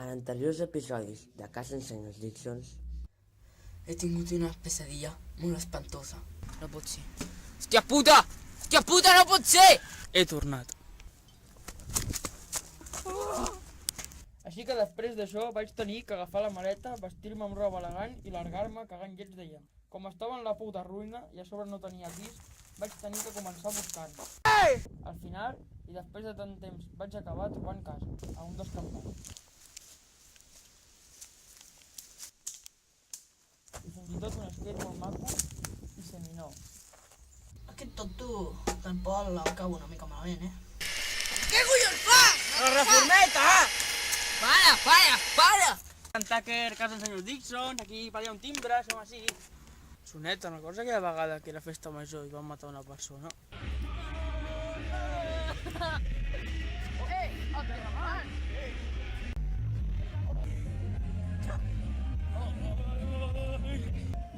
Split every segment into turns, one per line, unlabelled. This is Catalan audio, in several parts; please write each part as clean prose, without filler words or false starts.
En anteriors episodis de Casa en Senyors Dixons
he tingut una pesadilla molt espantosa. No pot ser. Hòstia puta! Hòstia puta, no pot ser! He tornat. Així que després d'això vaig tenir que agafar la maleta, vestir-me amb roba elegant i largar-me cagant llets d'allà. Com estava en la puta ruïna i a sobre no tenia pis, vaig tenir que començar a buscar-me. Al final, i després de tant temps, vaig acabar trobant casa, a un descampat. I fins i tot un skate molt maco i seminou.
Aquest tonto del Pol el cau una mica malament,
Què collons fa?
La reformeta!
Para! En Tucker, Casa en Senyors Dixons, aquí paria un timbre, som així. Soneta, una cosa aquella vegada que era festa major i van matar una persona.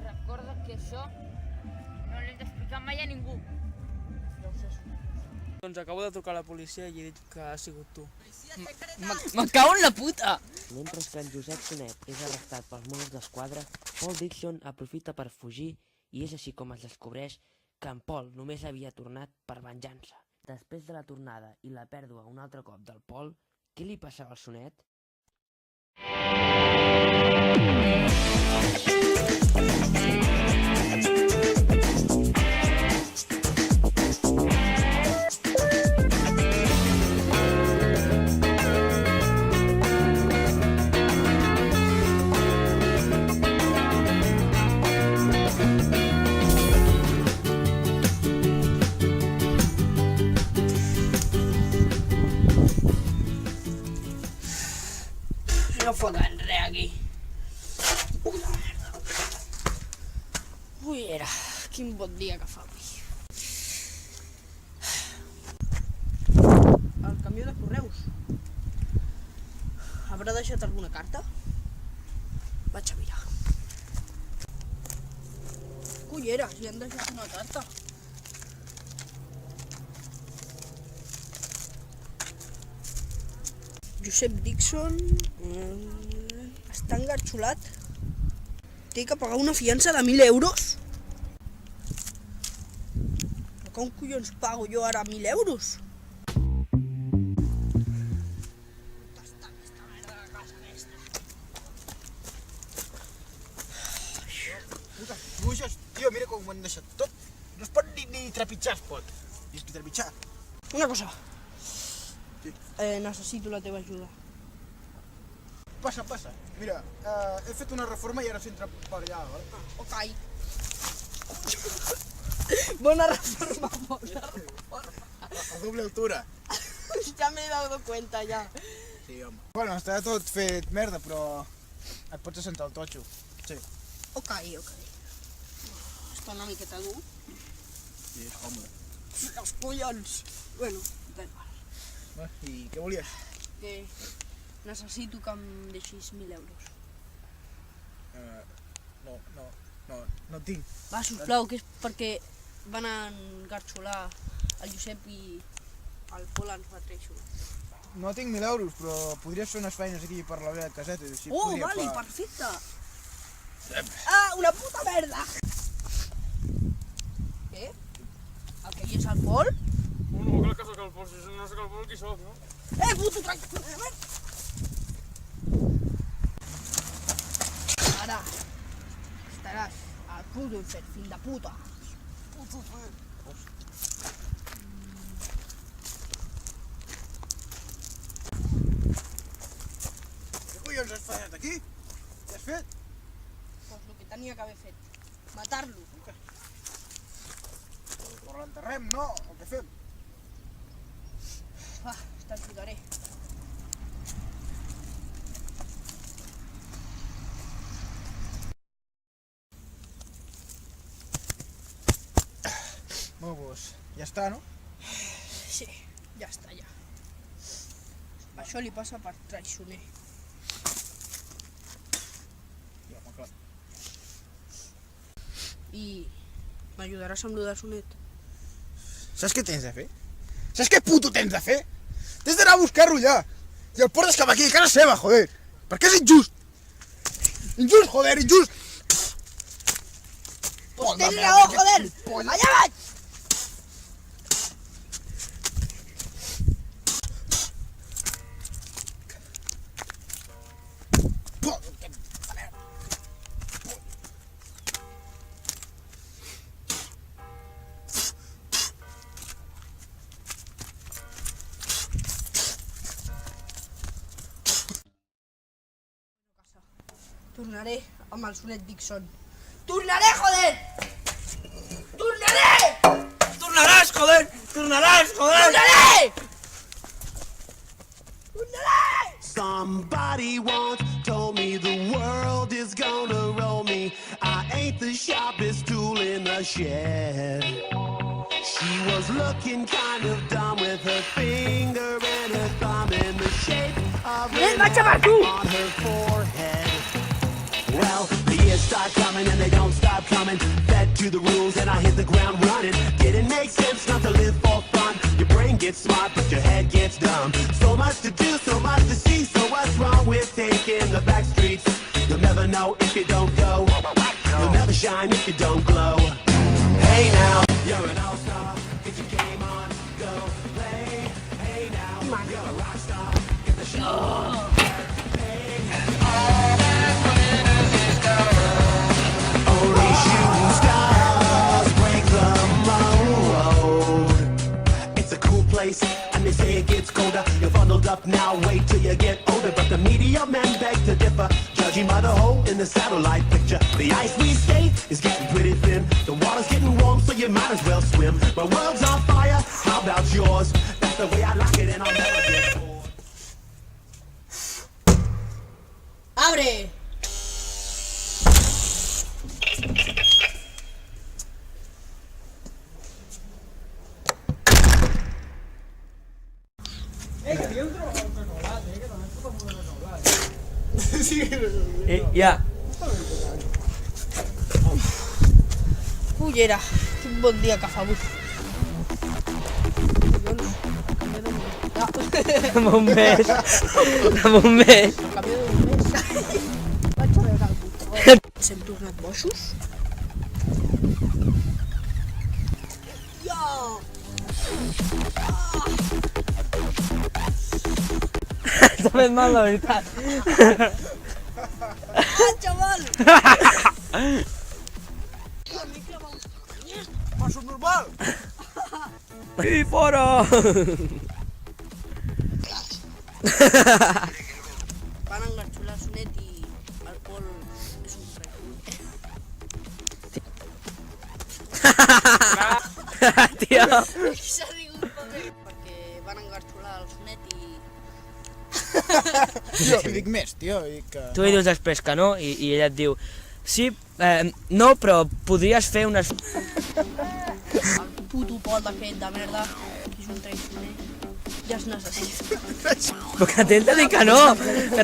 Recorda que això no l'hem d'explicar mai a ningú.
Ja ho sé. Doncs acabo de trucar a la policia i he dit que ha sigut tu. Me cago en la puta!
Mentre que en Josep Sonet és arrestat pels Mossos d'Esquadra, Paul Dixon aprofita per fugir i és així com es descobreix que en Paul només havia tornat per venjança. Després de la tornada i la pèrdua un altre cop del Paul, què li passava al Sonet?
No foten res aquí. Puta merda. Ui, quin bon dia que fa avui. El camió de correus. Haurà deixat alguna carta? Vaig a mirar. Culleres, li han deixat una carta. Josep Dixon està engarxolat. Té que pagar una fiança de 1.000 euros. Però com collons pago jo ara 1.000 euros? Està aquesta merda de casa aquesta.
Puta, pluges, tio, mira com ho han deixat tot. No es pot ni trepitjar, es pot. I és que trepitjar.
Una cosa.
Sí.
Necessito la teva ajuda.
Passa. Mira, he fet una reforma i ara s'entra per allà, vale?
Ok. Bona reforma.
A doble altura.
Ja m'he dado cuenta, ja.
Sí, home. Bueno, està tot fet merda, però et pots assentar al totxo. Sí.
Ok. Està una miqueta dur.
Sí, és còmode.
Els collons. Bueno, da igual.
I què volies?
Que necessito que em deixis 1.000 euros.
No tinc.
Va, sisplau, que és perquè van engarxolar el Josep i el Pol ens va traicionar.
No tinc 1.000 euros, però podries fer unes feines aquí per la meva caseta i així
Oh,
podria
vale,
pagar.
perfecte. Ah, una puta merda! Què? El que hi és el Pol?
No, clar que soc el Pol, si no soc el Pol, qui soc, no?
Puto tranquil! Ara estaràs al puto infern, fill de puta.
Què collons has fallat aquí? Què has fet?
Doncs el que tenia que haver fet. Matar-lo.
Però l'enterrem, no? El que fem?
Va, t'ajudaré.
Molt doncs, ja està, no?
Sí, ja està, ja. Això li passa per traicioner.
Ja, home, clar.
I m'ajudaràs amb lo de Sonet?
Saps què tens de fer? Saps què puto tens de fer? Tens d'anar a buscar-lo allà. I el portes cap aquí, a casa seva, joder. Per què és injust? Injust, joder, injust!
Pues tens raó, joder! Allà vaig! Tornaré amb el sonet Dixon. Tornaré, joder! Tornaré!
Tornaràs, joder! Tornaràs, joder!
Tornaré! Tornaré!
Somebody once told me the world is gonna roll me. I ain't the sharpest tool in the shed. She was looking kind of dumb with her finger and her thumb in the shape of an X on her forehead. Well, the years start coming and they don't stop coming. Fed to the rules and I hit the ground running. Didn't make sense not to live for fun. Your brain gets smart but your head gets dumb. So much to do, so much to see. So what's wrong with taking the back streets? You'll never know if you don't go. You'll never shine if you don't glow. Hey now, you're an all-star. Get your game on, go play. Hey now, you're a rock star. Get the show on. Only shooting stars break the mold. It's a cool place, and they say it gets colder. You're bundled up now, wait till you get older. But the media men beg to differ, judging by the hole in the satellite picture. The ice we skate is getting pretty thin. The water's getting warm, so you might as well swim. My world's on fire, how about yours? That's the way I like it, and I'll never get bored.
Abre!
Ja.
Cullera, quin bon dia que fa avui.
Amb un mes. Amb un mes.
Canvio d'un mes. Vaig a veure el botó. Ens hem tornat boixos? Ja!
T'ha fet mal, la veritat.
Ah, xaval!
Passo normal!
I fora!
Van enganxolar el sonet i el Pol és un rei.
Tio.
S'ha rigut perquè van enganxolar el sonet i...
Tio, i dic més, tio, i dic que...
Tu li dius després que no i ella et diu sí, no, però podries fer unes...
El puto Pol aquest de merda, que és un traicioner, ja es necessita.
Però que t'he de dir que no! Que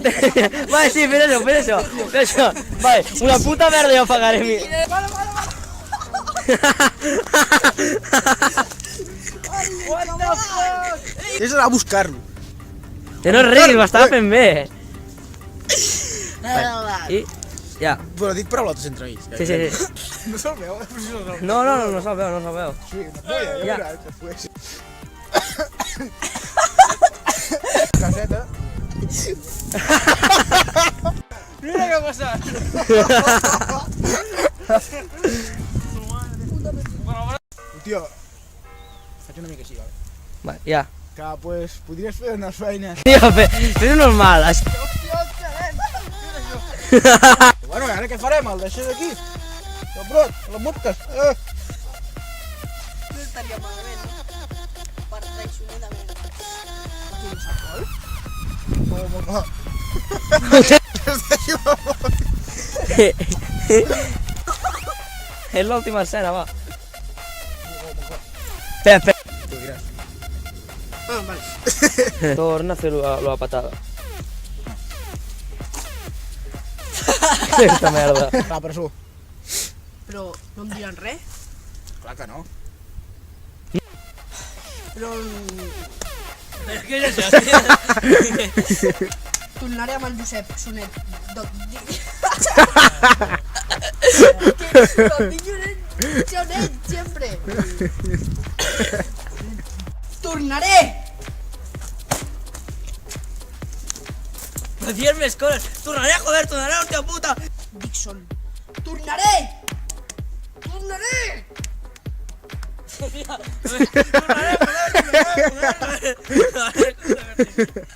vale, sí, fes això, fes això, fes això. Vale, una puta merda jo pagaré mi.
What the fuck?
És anar a buscar-lo.
Que no riguis, m'estava fent bé. I... Ja.
Però dic paraulotes entre ells.
Sí, sí, sí.
No se'l veu, però sí se'l veu.
No, no, no, no se'l veu, no se'l veu.
Sí, una polla,
Ja.
pues. Caseta.
Mira què ha passat!
Tio, faig una mica així, vale?
Va, ja.
Que, pues, podries fer unes feines.
Tio, fes-ho normal.
Bueno, i ara què farem? El deixem aquí? El brot, les motques.
No estaria malament, no? Per traicioner de merda. Tens el Pol?
No, home. Es deixo la mort.
És l'última escena, va. Espera, espera.
Tu diràs.
Ah, vale.
Torna a fer-ho a la patada. Aquesta merda.
Va, presó.
Però no em diran res?
Clar que no.
Però...
Què és això?
Tornaré amb el Josep Sonet. Sonet, siempre. Tornaré.
Però digues més coses. Tornaré, joder, tornaré, hòstia puta.
Dixon. Tornaré. Tornaré.
Tornaré, joder.